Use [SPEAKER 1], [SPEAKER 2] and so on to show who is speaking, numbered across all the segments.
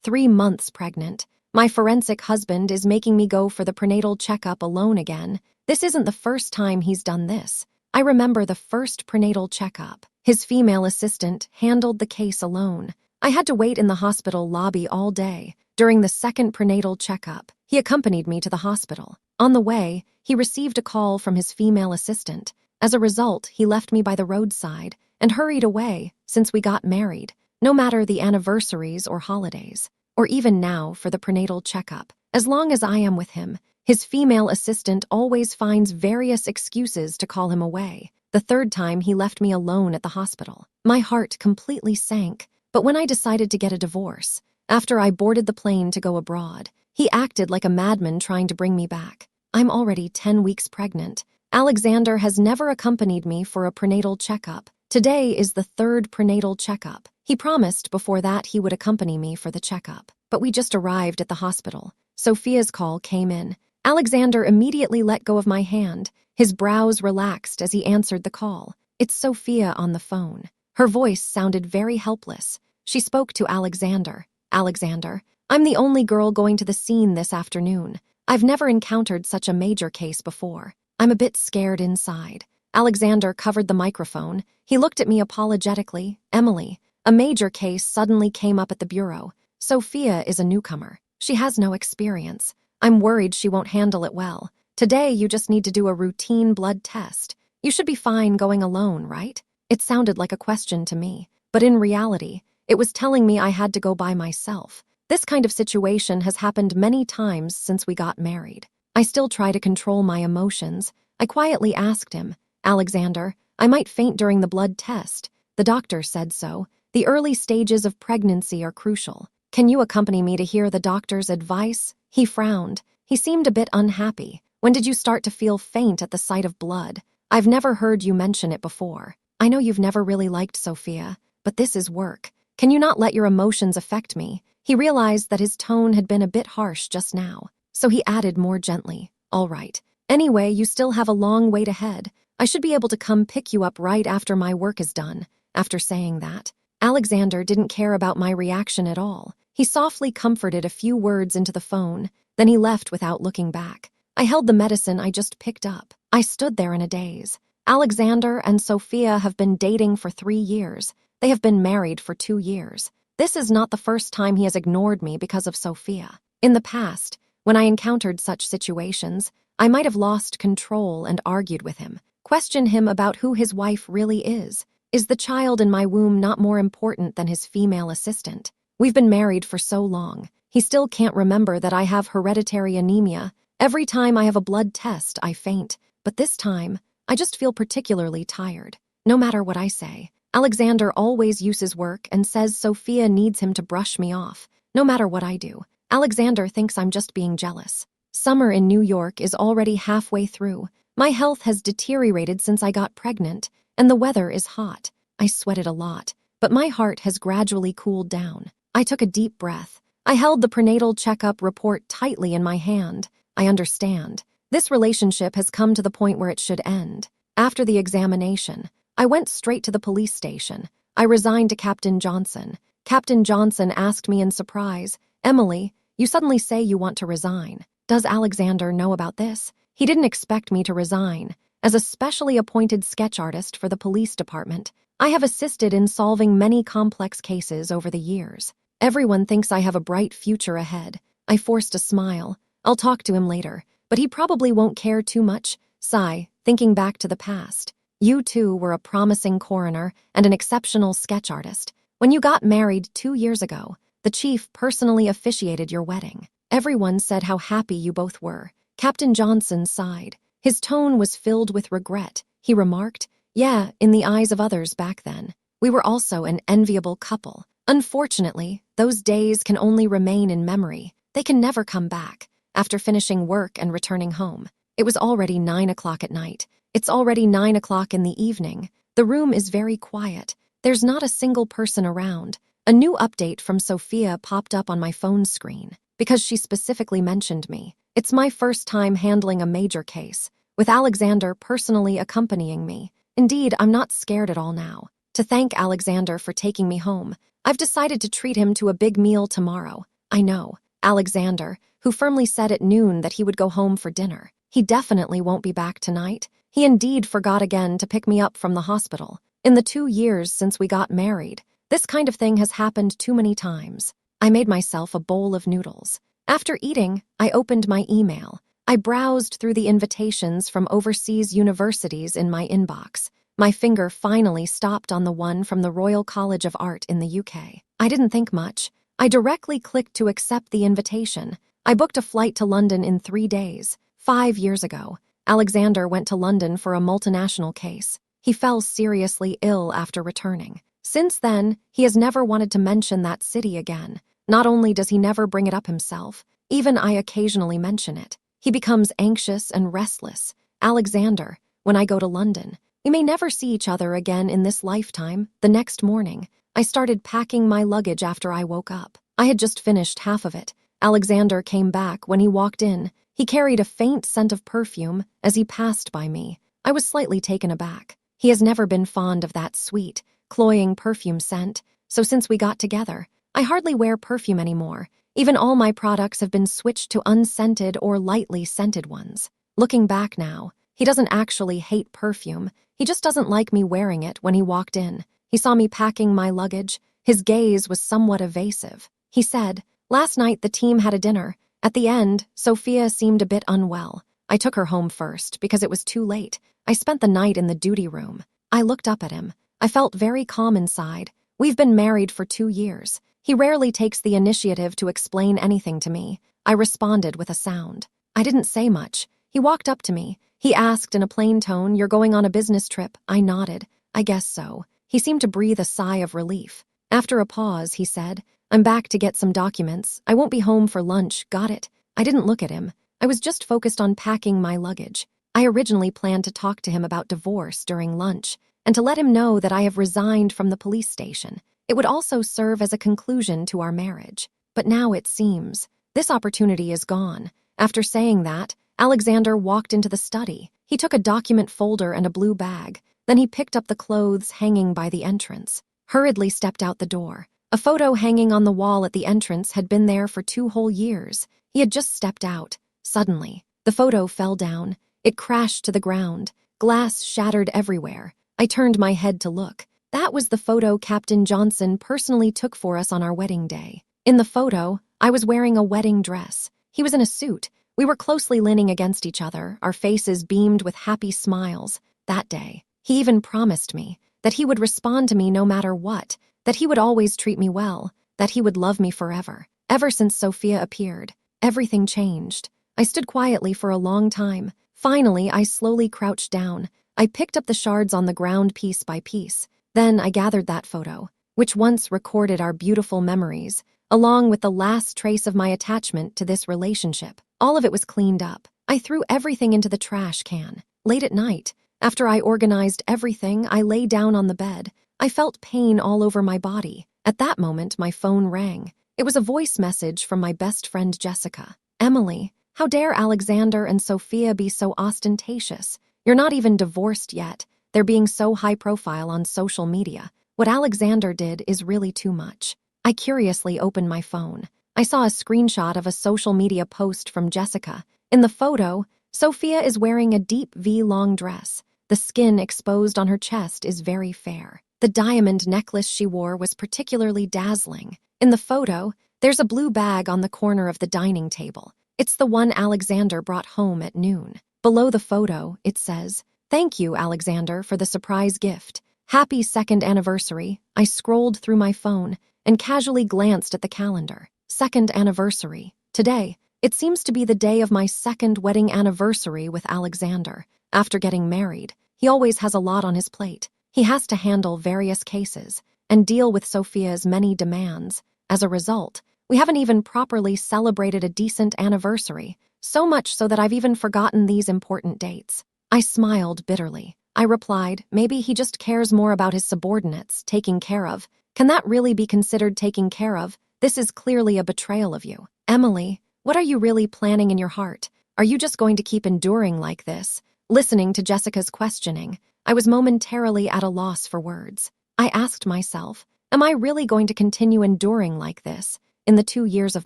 [SPEAKER 1] 3 months pregnant. My forensic husband is making me go for the prenatal checkup alone again. This isn't the first time he's done this. I remember the first prenatal checkup. His female assistant handled the case alone. I had to wait in the hospital lobby all day. During the second prenatal checkup, he accompanied me to the hospital. On the way, he received a call from his female assistant. As a result, he left me by the roadside and hurried away since we got married, no matter the anniversaries or holidays, or even now for the prenatal checkup. As long as I am with him, his female assistant always finds various excuses to call him away. The third time, he left me alone at the hospital. My heart completely sank, but when I decided to get a divorce, after I boarded the plane to go abroad, he acted like a madman trying to bring me back. I'm already 10 weeks pregnant. Alexander has never accompanied me for a prenatal checkup. Today is the third prenatal checkup. He promised before that he would accompany me for the checkup, but we just arrived at the hospital. Sophia's call came in. Alexander immediately let go of my hand. His brows relaxed as he answered the call. It's Sophia on the phone. Her voice sounded very helpless. She spoke to Alexander. Alexander, I'm the only girl going to the scene this afternoon. I've never encountered such a major case before. I'm a bit scared inside. Alexander covered the microphone. He looked at me apologetically. Emily, a major case suddenly came up at the bureau. Sophia is a newcomer. She has no experience. I'm worried she won't handle it well. Today, you just need to do a routine blood test. You should be fine going alone, right? It sounded like a question to me, but in reality, it was telling me I had to go by myself. This kind of situation has happened many times since we got married. I still try to control my emotions. I quietly asked him, Alexander, I might faint during the blood test. The doctor said so. The early stages of pregnancy are crucial. Can you accompany me to hear the doctor's advice? He frowned. He seemed a bit unhappy. When did you start to feel faint at the sight of blood? I've never heard you mention it before. I know you've never really liked Sophia, but this is work. Can you not let your emotions affect me? He realized that his tone had been a bit harsh just now, so he added more gently, all right. Anyway, you still have a long wait ahead. I should be able to come pick you up right after my work is done. After saying that, Alexander didn't care about my reaction at all. He softly comforted a few words into the phone, then he left without looking back. I held the medicine I just picked up. I stood there in a daze. Alexander and Sophia have been dating for 3 years. They have been married for 2 years. This is not the first time he has ignored me because of Sophia. In the past, when I encountered such situations, I might have lost control and argued with him, questioned him about who his wife really is. Is the child in my womb not more important than his female assistant? We've been married for so long. He still can't remember that I have hereditary anemia. Every time I have a blood test, I faint. But this time, I just feel particularly tired. No matter what I say, Alexander always uses work and says Sophia needs him to brush me off. No matter what I do, Alexander thinks I'm just being jealous. Summer in New York is already halfway through. My health has deteriorated since I got pregnant, and the weather is hot. I sweated a lot, but my heart has gradually cooled down. I took a deep breath. I held the prenatal checkup report tightly in my hand. I understand. This relationship has come to the point where it should end. After the examination, I went straight to the police station. I resigned to Captain Johnson. Captain Johnson asked me in surprise, Emily, you suddenly say you want to resign. Does Alexander know about this? He didn't expect me to resign. As a specially appointed sketch artist for the police department, I have assisted in solving many complex cases over the years. Everyone thinks I have a bright future ahead. I forced a smile. I'll talk to him later, but he probably won't care too much. Sigh, thinking back to the past. You two were a promising coroner and an exceptional sketch artist. When you got married 2 years ago, the chief personally officiated your wedding. Everyone said how happy you both were. Captain Johnson sighed. His tone was filled with regret. He remarked, yeah, in the eyes of others back then, we were also an enviable couple. Unfortunately, those days can only remain in memory. They can never come back. After finishing work and returning home, it was already 9 o'clock at night. It's already 9 o'clock in the evening. The room is very quiet. There's not a single person around. A new update from Sophia popped up on my phone screen because she specifically mentioned me. It's my first time handling a major case, with Alexander personally accompanying me. Indeed, I'm not scared at all now. To thank Alexander for taking me home, I've decided to treat him to a big meal tomorrow. I know. Alexander, who firmly said at noon that he would go home for dinner. He definitely won't be back tonight. He indeed forgot again to pick me up from the hospital. In the 2 years since we got married, this kind of thing has happened too many times. I made myself a bowl of noodles. After eating, I opened my email. I browsed through the invitations from overseas universities in my inbox. My finger finally stopped on the one from the Royal College of Art in the UK. I didn't think much. I directly clicked to accept the invitation. I booked a flight to London in 3 days. 5 years ago, Alexander went to London for a multinational case. He fell seriously ill after returning. Since then, he has never wanted to mention that city again. Not only does he never bring it up himself, even I occasionally mention it. He becomes anxious and restless. Alexander, when I go to London, we may never see each other again in this lifetime. The next morning, I started packing my luggage after I woke up. I had just finished half of it. Alexander came back when he walked in. He carried a faint scent of perfume as he passed by me. I was slightly taken aback. He has never been fond of that sweet, cloying perfume scent, so since we got together, I hardly wear perfume anymore. Even all my products have been switched to unscented or lightly scented ones. Looking back now, he doesn't actually hate perfume. He just doesn't like me wearing it when he walked in. He saw me packing my luggage. His gaze was somewhat evasive. He said, "Last night the team had a dinner. At the end, Sophia seemed a bit unwell. I took her home first because it was too late. I spent the night in the duty room." I looked up at him. I felt very calm inside. We've been married for 2 years. He rarely takes the initiative to explain anything to me. I responded with a sound. I didn't say much. He walked up to me. He asked in a plain tone, "You're going on a business trip?" I nodded. "I guess so." He seemed to breathe a sigh of relief. After a pause, he said, "I'm back to get some documents. I won't be home for lunch, got it?" I didn't look at him. I was just focused on packing my luggage. I originally planned to talk to him about divorce during lunch and to let him know that I have resigned from the police station. It would also serve as a conclusion to our marriage. But now it seems this opportunity is gone. After saying that, Alexander walked into the study. He took a document folder and a blue bag. Then he picked up the clothes hanging by the entrance, hurriedly stepped out the door. A photo hanging on the wall at the entrance had been there for 2 whole years. He had just stepped out. Suddenly, the photo fell down. It crashed to the ground. Glass shattered everywhere. I turned my head to look. That was the photo Captain Johnson personally took for us on our wedding day. In the photo, I was wearing a wedding dress. He was in a suit. We were closely leaning against each other. Our faces beamed with happy smiles. That day, he even promised me that he would respond to me no matter what, that he would always treat me well, that he would love me forever. Ever since Sophia appeared, everything changed. I stood quietly for a long time. Finally, I slowly crouched down. I picked up the shards on the ground piece by piece. Then I gathered that photo, which once recorded our beautiful memories, along with the last trace of my attachment to this relationship. All of it was cleaned up. I threw everything into the trash can. Late at night, after I organized everything, I lay down on the bed. I felt pain all over my body. At that moment, my phone rang. It was a voice message from my best friend Jessica. "Emily, how dare Alexander and Sophia be so ostentatious? You're not even divorced yet. They're being so high profile on social media. What Alexander did is really too much." I curiously opened my phone. I saw a screenshot of a social media post from Jessica. In the photo, Sophia is wearing a deep V-long dress. The skin exposed on her chest is very fair. The diamond necklace she wore was particularly dazzling. In the photo, there's a blue bag on the corner of the dining table. It's the one Alexander brought home at noon. Below the photo, it says, "Thank you, Alexander, for the surprise gift. Happy 2nd anniversary." I scrolled through my phone and casually glanced at the calendar. 2nd anniversary. Today, it seems to be the day of my 2nd wedding anniversary with Alexander. After getting married, he always has a lot on his plate. He has to handle various cases and deal with Sophia's many demands. As a result, we haven't even properly celebrated a decent anniversary, so much so that I've even forgotten these important dates. I smiled bitterly. I replied, "Maybe he just cares more about his subordinates, taking care of. Can that really be considered taking care of? This is clearly a betrayal of you." "Emily, what are you really planning in your heart? Are you just going to keep enduring like this?" Listening to Jessica's questioning, I was momentarily at a loss for words. I asked myself, am I really going to continue enduring like this? In the 2 years of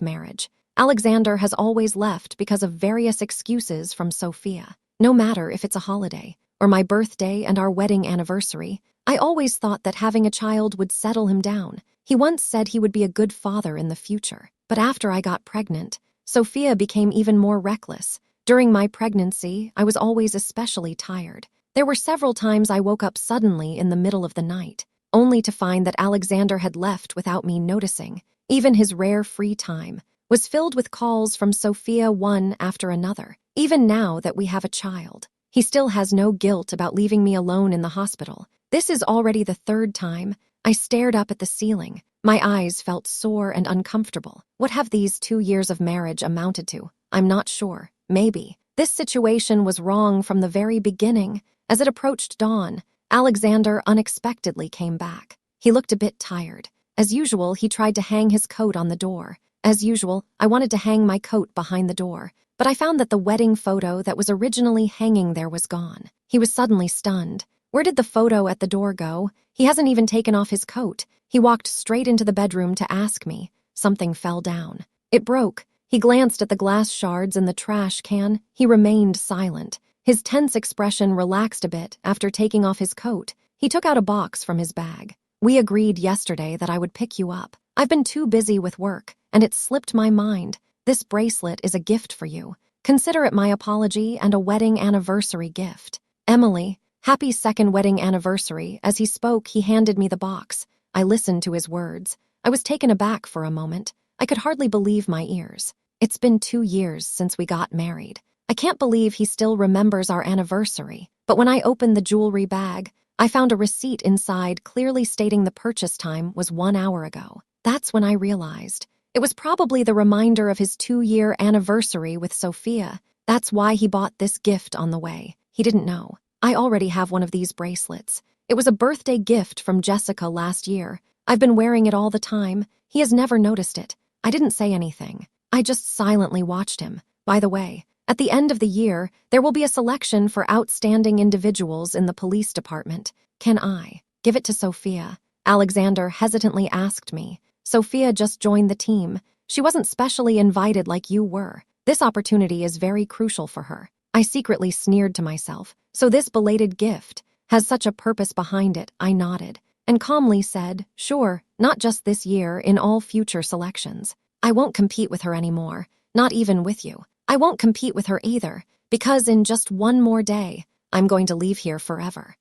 [SPEAKER 1] marriage, Alexander has always left because of various excuses from Sophia. No matter if it's a holiday, or my birthday and our wedding anniversary, I always thought that having a child would settle him down. He once said he would be a good father in the future. But after I got pregnant, Sophia became even more reckless. During my pregnancy, I was always especially tired. There were several times I woke up suddenly in the middle of the night, only to find that Alexander had left without me noticing. Even his rare free time was filled with calls from Sophia one after another. Even now that we have a child, he still has no guilt about leaving me alone in the hospital. This is already the 3rd time. I stared up at the ceiling. My eyes felt sore and uncomfortable. What have these 2 years of marriage amounted to? I'm not sure. Maybe. This situation was wrong from the very beginning. As it approached dawn, Alexander unexpectedly came back. He looked a bit tired. As usual, he tried to hang his coat on the door. As usual, I wanted to hang my coat behind the door, but I found that the wedding photo that was originally hanging there was gone. He was suddenly stunned. Where did the photo at the door go? He hasn't even taken off his coat. He walked straight into the bedroom to ask me. Something fell down. It broke. He glanced at the glass shards in the trash can. He remained silent. His tense expression relaxed a bit after taking off his coat. He took out a box from his bag. We agreed yesterday that I would pick you up. I've been too busy with work, and it slipped my mind. This bracelet is a gift for you. Consider it my apology and a wedding anniversary gift. Emily, happy 2nd wedding anniversary. As he spoke, he handed me the box. I listened to his words. I was taken aback for a moment. I could hardly believe my ears. It's been 2 years since we got married. I can't believe he still remembers our anniversary. But when I opened the jewelry bag, I found a receipt inside clearly stating the purchase time was 1 hour ago. That's when I realized. It was probably the reminder of his 2-year anniversary with Sophia. That's why he bought this gift on the way. He didn't know. I already have one of these bracelets. It was a birthday gift from Jessica last year. I've been wearing it all the time. He has never noticed it. I didn't say anything. I just silently watched him. By the way, at the end of the year, there will be a selection for outstanding individuals in the police department. Can I give it to Sophia? Alexander hesitantly asked me. Sophia just joined the team. She wasn't specially invited like you were. This opportunity is very crucial for her. I secretly sneered to myself. So this belated gift has such a purpose behind it. I nodded and calmly said, sure, not just this year, in all future selections. I won't compete with her anymore, not even with you. I won't compete with her either, because in just one more day, I'm going to leave here forever.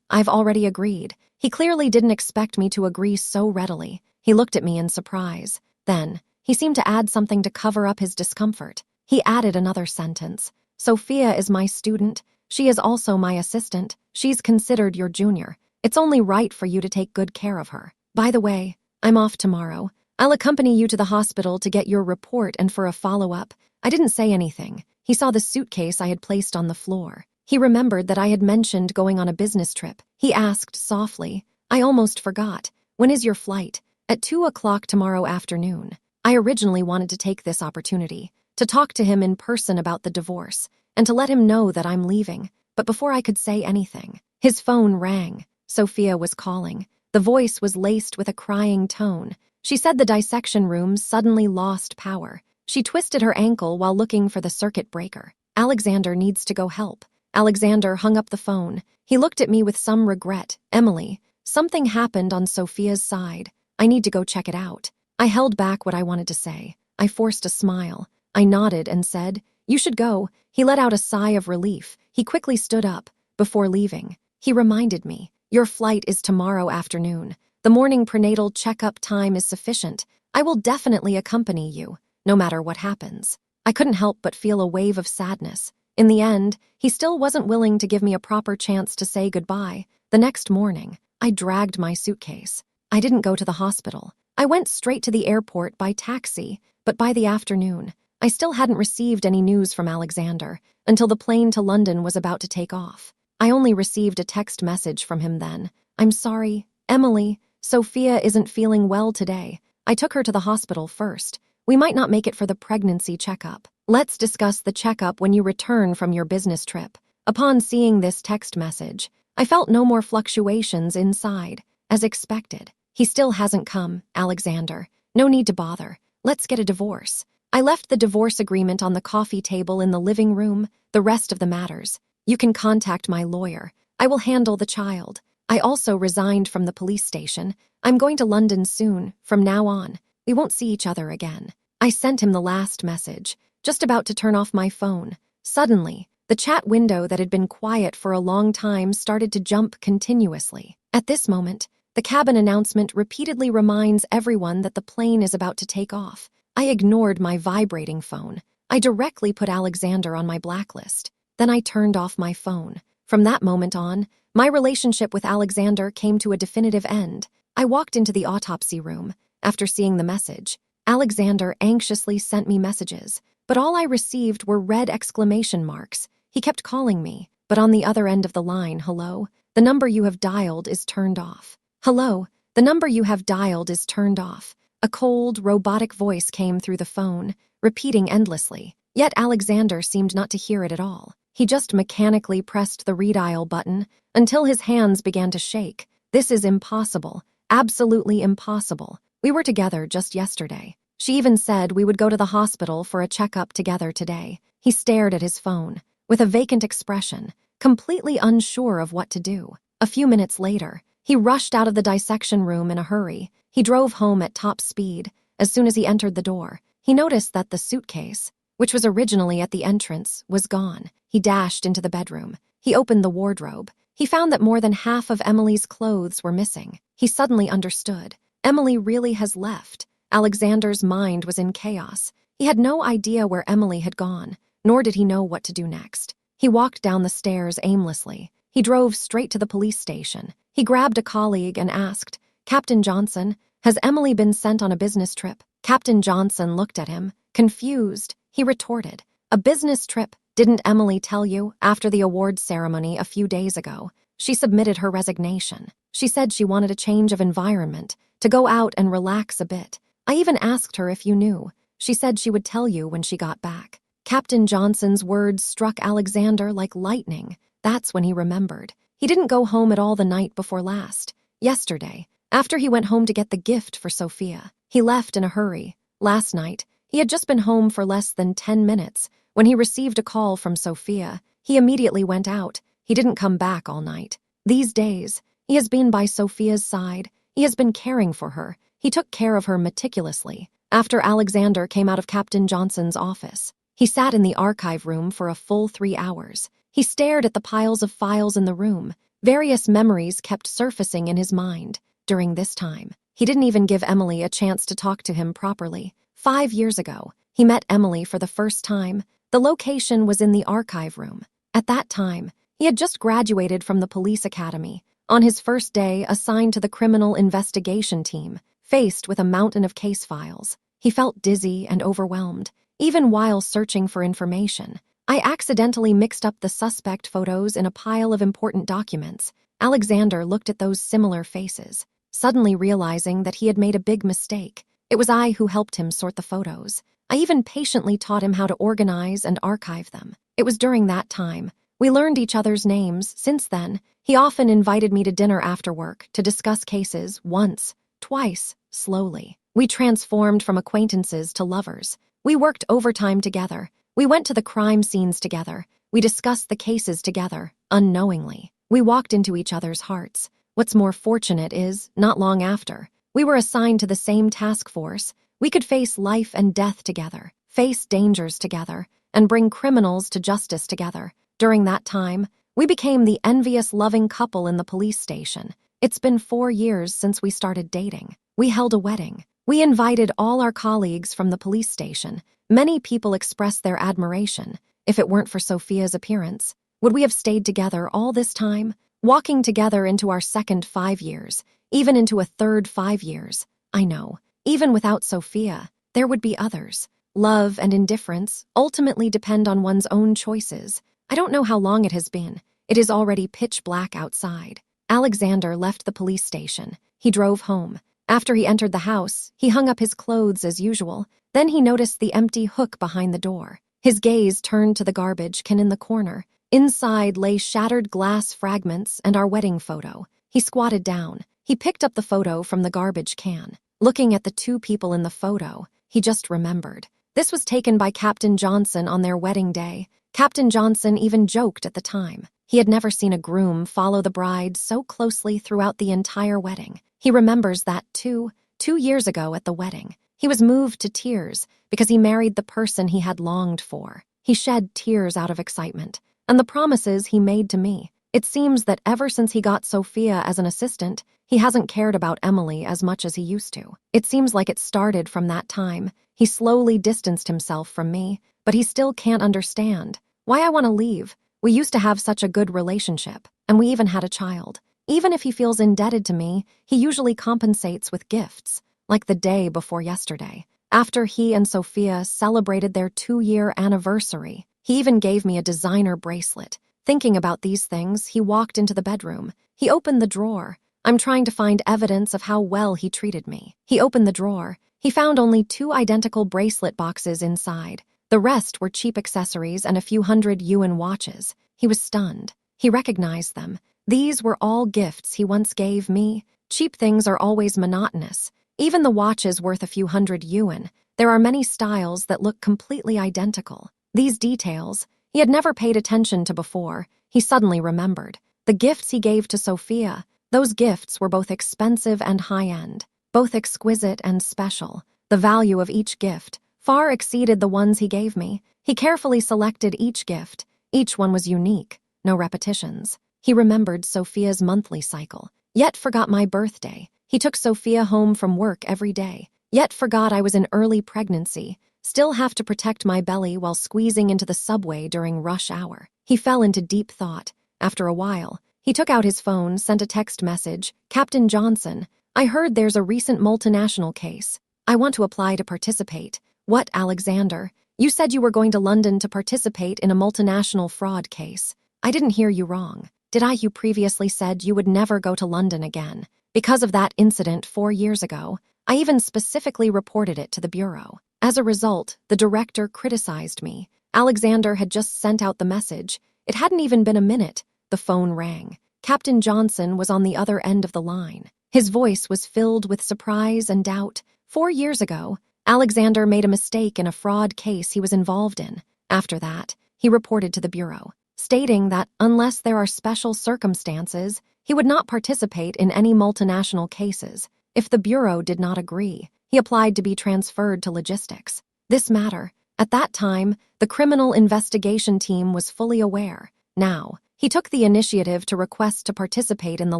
[SPEAKER 1] I've already agreed. He clearly didn't expect me to agree so readily. He looked at me in surprise. Then, he seemed to add something to cover up his discomfort. He added another sentence. Sophia is my student. She is also my assistant. She's considered your junior. It's only right for you to take good care of her. By the way, I'm off tomorrow. I'll accompany you to the hospital to get your report and for a follow-up. I didn't say anything. He saw the suitcase I had placed on the floor. He remembered that I had mentioned going on a business trip. He asked softly, I almost forgot. When is your flight? At 2 o'clock tomorrow afternoon. I originally wanted to take this opportunity to talk to him in person about the divorce and to let him know that I'm leaving. But before I could say anything, his phone rang. Sophia was calling. The voice was laced with a crying tone. She said the dissection room suddenly lost power. She twisted her ankle while looking for the circuit breaker. Alexander needs to go help. Alexander hung up the phone. He looked at me with some regret. Emily, something happened on Sophia's side. I need to go check it out. I held back what I wanted to say. I forced a smile. I nodded and said, you should go. He let out a sigh of relief. He quickly stood up. Before leaving, he reminded me, your flight is tomorrow afternoon. The morning prenatal checkup time is sufficient. I will definitely accompany you, no matter what happens. I couldn't help but feel a wave of sadness. In the end, he still wasn't willing to give me a proper chance to say goodbye. The next morning, I dragged my suitcase. I didn't go to the hospital. I went straight to the airport by taxi, but by the afternoon, I still hadn't received any news from Alexander until the plane to London was about to take off. I only received a text message from him then. I'm sorry, Emily, Sophia isn't feeling well today. I took her to the hospital first. We might not make it for the pregnancy checkup. Let's discuss the checkup when you return from your business trip. Upon seeing this text message, I felt no more fluctuations inside. As expected, he still hasn't come, Alexander. No need to bother. Let's get a divorce. I left the divorce agreement on the coffee table in the living room, the rest of the matters. You can contact my lawyer. I will handle the child. I also resigned from the police station. I'm going to London soon. From now on, we won't see each other again. I sent him the last message, just about to turn off my phone. Suddenly, the chat window that had been quiet for a long time started to jump continuously. At this moment, the cabin announcement repeatedly reminds everyone that the plane is about to take off. I ignored my vibrating phone. I directly put Alexander on my blacklist. Then I turned off my phone. From that moment on, my relationship with Alexander came to a definitive end. I walked into the autopsy room. After seeing the message, Alexander anxiously sent me messages, but all I received were red exclamation marks. He kept calling me, but on the other end of the line, hello, the number you have dialed is turned off. Hello, the number you have dialed is turned off. A cold, robotic voice came through the phone, repeating endlessly. Yet Alexander seemed not to hear it at all. He just mechanically pressed the redial button until his hands began to shake. This is impossible. Absolutely impossible. We were together just yesterday. She even said we would go to the hospital for a checkup together today. He stared at his phone with a vacant expression, completely unsure of what to do. A few minutes later, he rushed out of the dissection room in a hurry. He drove home at top speed. As soon as he entered the door, he noticed that the suitcase, which was originally at the entrance, was gone. He dashed into the bedroom. He opened the wardrobe. He found that more than half of Emily's clothes were missing. He suddenly understood. Emily really has left. Alexander's mind was in chaos. He had no idea where Emily had gone, nor did he know what to do next. He walked down the stairs aimlessly. He drove straight to the police station. He grabbed a colleague and asked, "Captain Johnson, has Emily been sent on a business trip?" Captain Johnson looked at him, confused. He retorted, "A business trip? Didn't Emily tell you after the awards ceremony a few days ago? She submitted her resignation. She said she wanted a change of environment, to go out and relax a bit. I even asked her if you knew. She said she would tell you when she got back." Captain Johnson's words struck Alexander like lightning. That's when he remembered. He didn't go home at all the night before last. Yesterday, after he went home to get the gift for Sophia, he left in a hurry. Last night, he had just been home for less than 10 minutes. When he received a call from Sophia, he immediately went out. He didn't come back all night. These days, he has been by Sophia's side. He has been caring for her. He took care of her meticulously. After Alexander came out of Captain Johnson's office, he sat in the archive room for a full 3 hours. He stared at the piles of files in the room. Various memories kept surfacing in his mind. During this time, he didn't even give Emily a chance to talk to him properly. 5 years ago, he met Emily for the first time. The location was in the archive room. At that time, he had just graduated from the police academy. On his first day assigned to the criminal investigation team, faced with a mountain of case files, he felt dizzy and overwhelmed. Even while searching for information, I accidentally mixed up the suspect photos in a pile of important documents. Alexander looked at those similar faces, suddenly realizing that he had made a big mistake. It was I who helped him sort the photos. I even patiently taught him how to organize and archive them. It was during that time we learned each other's names. Since then, he often invited me to dinner after work to discuss cases once, twice, slowly. We transformed from acquaintances to lovers. We worked overtime together. We went to the crime scenes together. We discussed the cases together, unknowingly. We walked into each other's hearts. What's more fortunate is, not long after, we were assigned to the same task force. We could face life and death together, face dangers together, and bring criminals to justice together. During that time, we became the envious, loving couple in the police station. It's been 4 years since we started dating. We held a wedding. We invited all our colleagues from the police station. Many people expressed their admiration. If it weren't for Sophia's appearance, would we have stayed together all this time, walking together into our second 5 years, even into a third 5 years? I know, even without Sophia, there would be others. Love and indifference ultimately depend on one's own choices. I don't know how long it has been. It is already pitch black outside. Alexander left the police station. He drove home. After he entered the house, he hung up his clothes as usual. Then he noticed the empty hook behind the door. His gaze turned to the garbage can in the corner. Inside lay shattered glass fragments and our wedding photo. He squatted down. He picked up the photo from the garbage can. Looking at the 2 people in the photo, he just remembered. This was taken by Captain Johnson on their wedding day. Captain Johnson even joked at the time. He had never seen a groom follow the bride so closely throughout the entire wedding. He remembers that, too, 2 years ago at the wedding. He was moved to tears because he married the person he had longed for. He shed tears out of excitement, and the promises he made to me. It seems that ever since he got Sophia as an assistant, he hasn't cared about Emily as much as he used to. It seems like it started from that time. He slowly distanced himself from me, but he still can't understand why I want to leave. We used to have such a good relationship, and we even had a child. Even if he feels indebted to me, he usually compensates with gifts, like the day before yesterday. After he and Sophia celebrated their 2-year anniversary, he even gave me a designer bracelet. Thinking about these things, he walked into the bedroom. He opened the drawer. I'm trying to find evidence of how well he treated me. He opened the drawer. He found only 2 identical bracelet boxes inside. The rest were cheap accessories and a few hundred yuan watches. He was stunned. He recognized them. These were all gifts he once gave me. Cheap things are always monotonous. Even the watch is worth a few hundred yuan. There are many styles that look completely identical. These details he had never paid attention to before. He suddenly remembered. The gifts he gave to Sophia, those gifts were both expensive and high-end, both exquisite and special. The value of each gift far exceeded the ones he gave me. He carefully selected each gift. Each one was unique, no repetitions. He remembered Sophia's monthly cycle, yet forgot my birthday. He took Sophia home from work every day, yet forgot I was in early pregnancy. Still have to protect my belly while squeezing into the subway during rush hour. He fell into deep thought. After a while, he took out his phone, sent a text message. Captain Johnson, I heard there's a recent multinational case. I want to apply to participate. What, Alexander? You said you were going to London to participate in a multinational fraud case. I didn't hear you wrong. Did I? You previously said you would never go to London again. Because of that incident 4 years ago, I even specifically reported it to the bureau. As a result, the director criticized me. Alexander had just sent out the message. It hadn't even been a minute. The phone rang. Captain Johnson was on the other end of the line. His voice was filled with surprise and doubt. 4 years ago, Alexander made a mistake in a fraud case he was involved in. After that, he reported to the bureau, stating that unless there are special circumstances, he would not participate in any multinational cases. If the bureau did not agree, he applied to be transferred to logistics. This matter, at that time, the criminal investigation team was fully aware. Now, he took the initiative to request to participate in the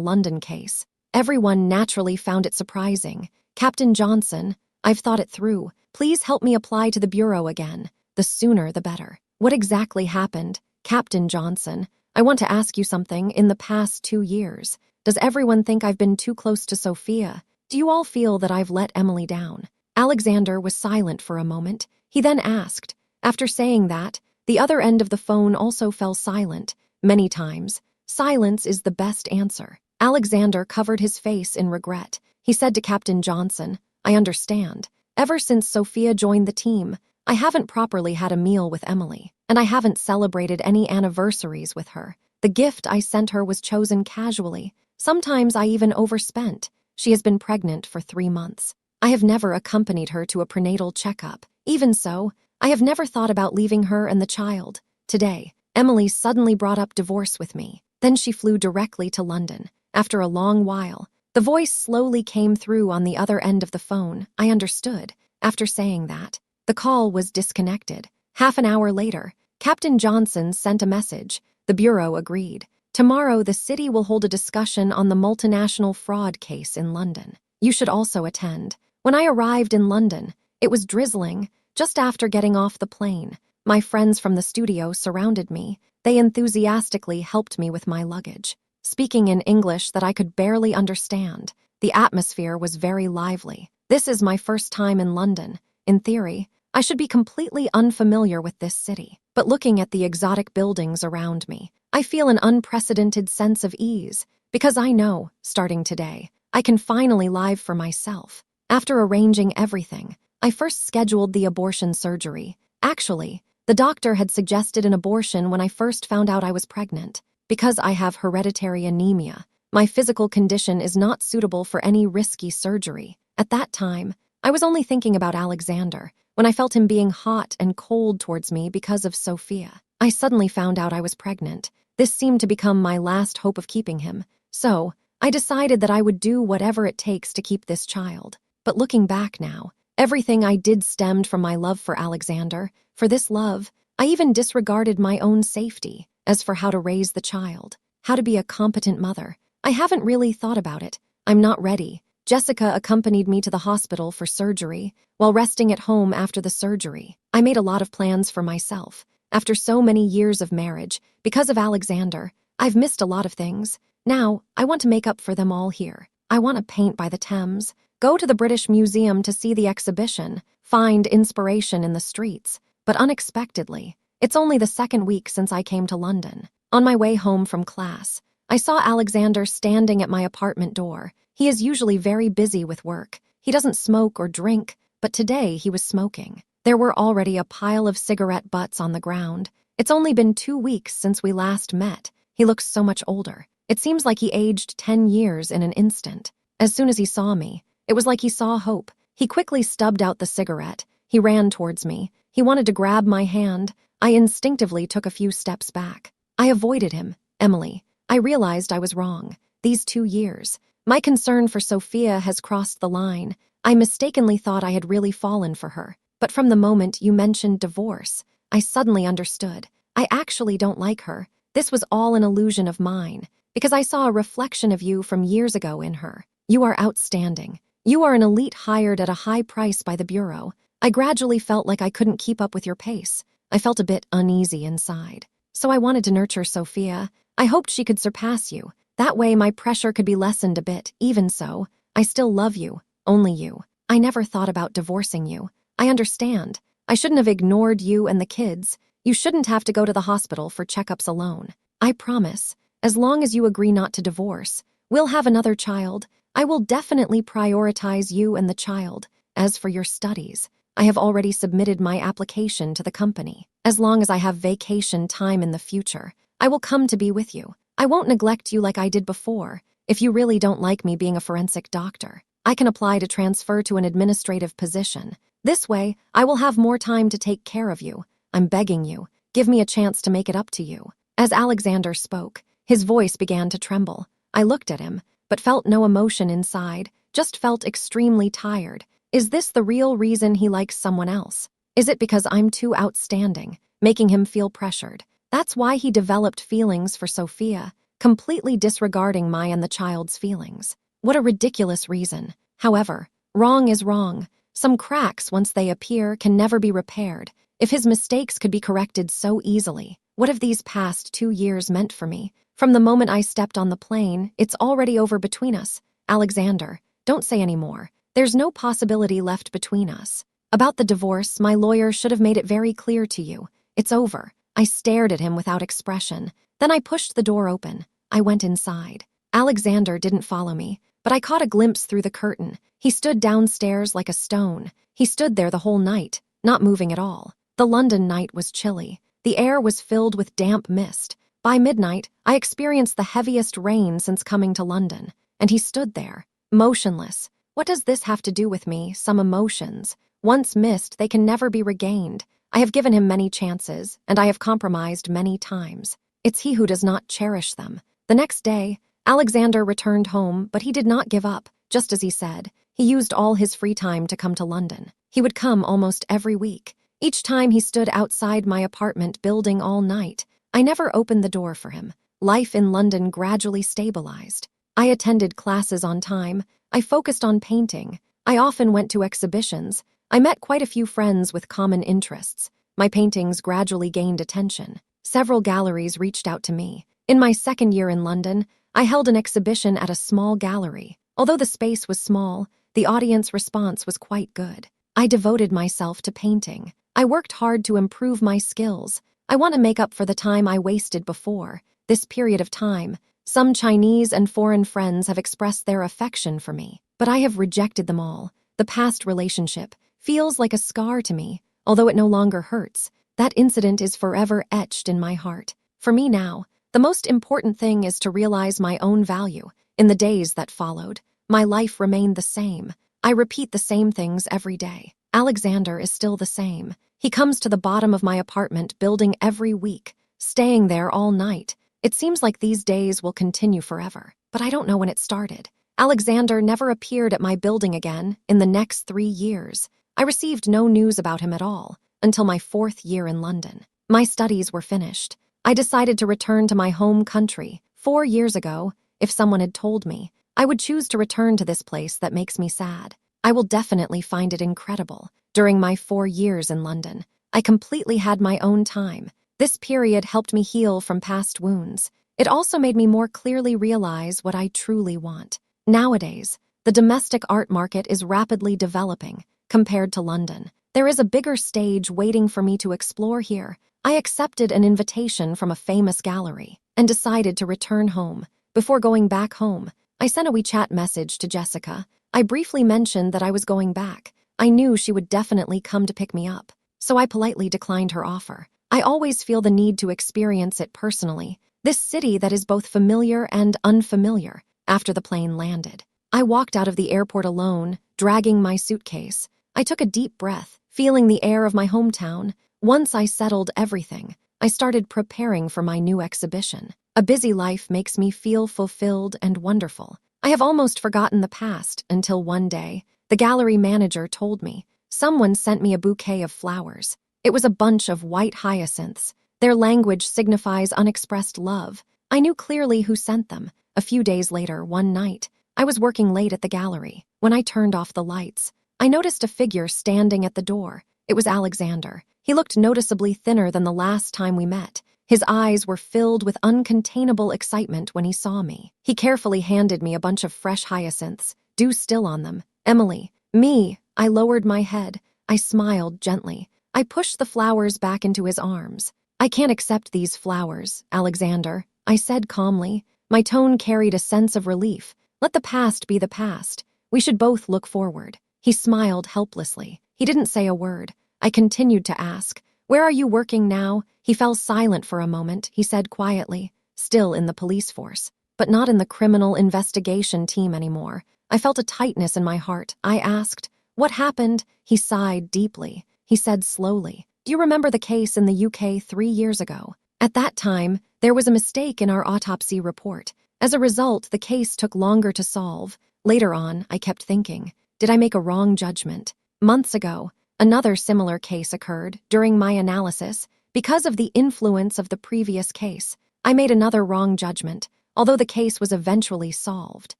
[SPEAKER 1] London case. Everyone naturally found it surprising. Captain Johnson, I've thought it through. Please help me apply to the bureau again. The sooner the better. What exactly happened? Captain Johnson, I want to ask you something. In the past 2 years, does everyone think I've been too close to Sophia? Do you all feel that I've let Emily down? Alexander was silent for a moment. He then asked. After saying that, the other end of the phone also fell silent. Many times, silence is the best answer. Alexander covered his face in regret. He said to Captain Johnson, I understand. Ever since Sophia joined the team, I haven't properly had a meal with Emily, and I haven't celebrated any anniversaries with her. The gift I sent her was chosen casually. Sometimes I even overspent. She has been pregnant for 3 months. I have never accompanied her to a prenatal checkup. Even so, I have never thought about leaving her and the child. Today, Emily suddenly brought up divorce with me. Then she flew directly to London. After a long while, the voice slowly came through on the other end of the phone. I understood. After saying that, the call was disconnected. Half an hour later, Captain Johnson sent a message. The bureau agreed. Tomorrow, the city will hold a discussion on the multinational fraud case in London. You should also attend. When I arrived in London, it was drizzling. Just after getting off the plane, my friends from the studio surrounded me. They enthusiastically helped me with my luggage, speaking in English that I could barely understand. The atmosphere was very lively. This is my first time in London. In theory, I should be completely unfamiliar with this city. But looking at the exotic buildings around me, I feel an unprecedented sense of ease, because I know, starting today, I can finally live for myself. After arranging everything, I first scheduled the abortion surgery. Actually, the doctor had suggested an abortion when I first found out I was pregnant. Because I have hereditary anemia, my physical condition is not suitable for any risky surgery. At that time, I was only thinking about Alexander when I felt him being hot and cold towards me because of Sophia. I suddenly found out I was pregnant. This seemed to become my last hope of keeping him. So, I decided that I would do whatever it takes to keep this child. But looking back now, everything I did stemmed from my love for Alexander. For this love, I even disregarded my own safety. As for how to raise the child, how to be a competent mother, I haven't really thought about it. I'm not ready. Jessica accompanied me to the hospital for surgery. While resting at home after the surgery, I made a lot of plans for myself. After so many years of marriage, because of Alexander, I've missed a lot of things. Now, I want to make up for them all here. I want to paint by the Thames, go to the British Museum to see the exhibition, find inspiration in the streets. But unexpectedly, it's only the second week since I came to London. On my way home from class, I saw Alexander standing at my apartment door. He is usually very busy with work. He doesn't smoke or drink, but today he was smoking. There were already a pile of cigarette butts on the ground. It's only been 2 weeks since we last met. He looks so much older. It seems like he aged 10 years in an instant. As soon as he saw me, it was like he saw hope. He quickly stubbed out the cigarette. He ran towards me. He wanted to grab my hand. I instinctively took a few steps back. I avoided him. Emily, I realized I was wrong. These 2 years, my concern for Sophia has crossed the line. I mistakenly thought I had really fallen for her. But from the moment you mentioned divorce, I suddenly understood. I actually don't like her. This was all an illusion of mine, because I saw a reflection of you from years ago in her. You are outstanding. You are an elite hired at a high price by the Bureau. I gradually felt like I couldn't keep up with your pace. I felt a bit uneasy inside. So I wanted to nurture Sophia. I hoped she could surpass you. That way my pressure could be lessened a bit. Even so, I still love you. Only you. I never thought about divorcing you. I understand. I shouldn't have ignored you and the kids. You shouldn't have to go to the hospital for checkups alone. I promise, as long as you agree not to divorce, we'll have another child. I will definitely prioritize you and the child. As for your studies, I have already submitted my application to the company. As long as I have vacation time in the future, I will come to be with you. I won't neglect you like I did before. If you really don't like me being a forensic doctor, I can apply to transfer to an administrative position. This way, I will have more time to take care of you. I'm begging you, give me a chance to make it up to you. As Alexander spoke, his voice began to tremble. I looked at him, but felt no emotion inside, just felt extremely tired. Is this the real reason he likes someone else? Is it because I'm too outstanding, making him feel pressured? That's why he developed feelings for Sophia, completely disregarding my and the child's feelings. What a ridiculous reason. However, wrong is wrong. Some cracks, once they appear, can never be repaired. If his mistakes could be corrected so easily, what have these past 2 years meant for me? From the moment I stepped on the plane, it's already over between us. Alexander, don't say any more. There's no possibility left between us. About the divorce, my lawyer should have made it very clear to you. It's over. I stared at him without expression. Then I pushed the door open. I went inside. Alexander didn't follow me, but I caught a glimpse through the curtain. He stood downstairs like a stone. He stood there the whole night, not moving at all. The London night was chilly. The air was filled with damp mist. By midnight, I experienced the heaviest rain since coming to London, and he stood there, motionless. What does this have to do with me? Some emotions. Once missed, they can never be regained. I have given him many chances, and I have compromised many times. It's he who does not cherish them. The next day, Alexander returned home, but he did not give up. Just as he said, he used all his free time to come to London. He would come almost every week. Each time he stood outside my apartment building all night. I never opened the door for him. Life in London gradually stabilized. I attended classes on time. I focused on painting. I often went to exhibitions. I met quite a few friends with common interests. My paintings gradually gained attention. Several galleries reached out to me. In my second year in London, I held an exhibition at a small gallery. Although the space was small, the audience response was quite good. I devoted myself to painting. I worked hard to improve my skills. I want to make up for the time I wasted before. This period of time, some Chinese and foreign friends have expressed their affection for me, but I have rejected them all. The past relationship feels like a scar to me, although it no longer hurts. That incident is forever etched in my heart. For me now, the most important thing is to realize my own value. In the days that followed, my life remained the same. I repeat the same things every day. Alexander is still the same. He comes to the bottom of my apartment building every week, staying there all night. It seems like these days will continue forever, but I don't know when it started. Alexander never appeared at my building again in the next 3 years. I received no news about him at all until my 4th year in London. My studies were finished. I decided to return to my home country. 4 years ago, if someone had told me, I would choose to return to this place that makes me sad. I will definitely find it incredible. During my 4 years in London, I completely had my own time. This period helped me heal from past wounds. It also made me more clearly realize what I truly want. Nowadays, the domestic art market is rapidly developing compared to London. There is a bigger stage waiting for me to explore here. I accepted an invitation from a famous gallery and decided to return home. Before going back home, I sent a WeChat message to Jessica. I briefly mentioned that I was going back. I knew she would definitely come to pick me up, so I politely declined her offer. I always feel the need to experience it personally, this city that is both familiar and unfamiliar. After the plane landed, I walked out of the airport alone, dragging my suitcase. I took a deep breath, feeling the air of my hometown. Once I settled everything, I started preparing for my new exhibition. A busy life makes me feel fulfilled and wonderful. I have almost forgotten the past until one day, the gallery manager told me someone sent me a bouquet of flowers. It was a bunch of white hyacinths. Their language signifies unexpressed love. I knew clearly who sent them. A few days later, one night, I was working late at the gallery. When I turned off the lights, I noticed a figure standing at the door. It was Alexander. He looked noticeably thinner than the last time we met. His eyes were filled with uncontainable excitement when he saw me. He carefully handed me a bunch of fresh hyacinths, dew still on them. Emily, me. I lowered my head. I smiled gently. I pushed the flowers back into his arms. I can't accept these flowers, Alexander, I said calmly. My tone carried a sense of relief. Let the past be the past. We should both look forward. He smiled helplessly. He didn't say a word. I continued to ask, "Where are you working now?" He fell silent for a moment. He said quietly, "Still in the police force, but not in the criminal investigation team anymore." I felt a tightness in my heart. I asked, "What happened?" He sighed deeply. He said slowly, "Do you remember the case in the UK 3 years ago? At that time, there was a mistake in our autopsy report. As a result, the case took longer to solve. Later on, I kept thinking, did I make a wrong judgment? Months ago, another similar case occurred. During my analysis, because of the influence of the previous case, I made another wrong judgment. Although the case was eventually solved,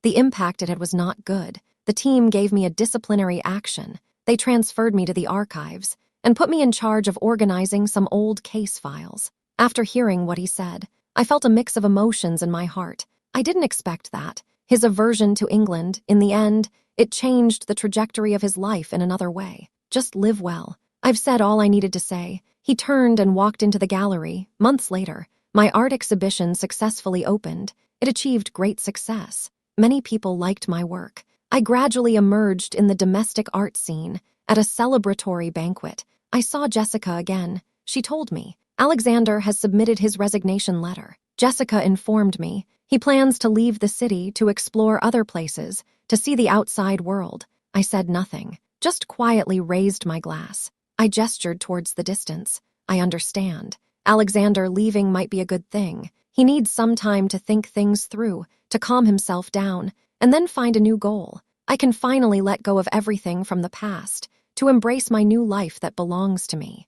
[SPEAKER 1] the impact it had was not good. The team gave me a disciplinary action. They transferred me to the archives and put me in charge of organizing some old case files. After hearing what he said, I felt a mix of emotions in my heart. I didn't expect that. His aversion to England, in the end, it changed the trajectory of his life in another way. Just live well. I've said all I needed to say. He turned and walked into the gallery. Months later, my art exhibition successfully opened. It achieved great success. Many people liked my work. I gradually emerged in the domestic art scene. At a celebratory banquet, I saw Jessica again. She told me, Alexander has submitted his resignation letter. Jessica informed me he plans to leave the city to explore other places, to see the outside world. I said nothing, just quietly raised my glass. I gestured towards the distance. I understand. Alexander leaving might be a good thing. He needs some time to think things through, to calm himself down, and then find a new goal. I can finally let go of everything from the past, to embrace my new life that belongs to me.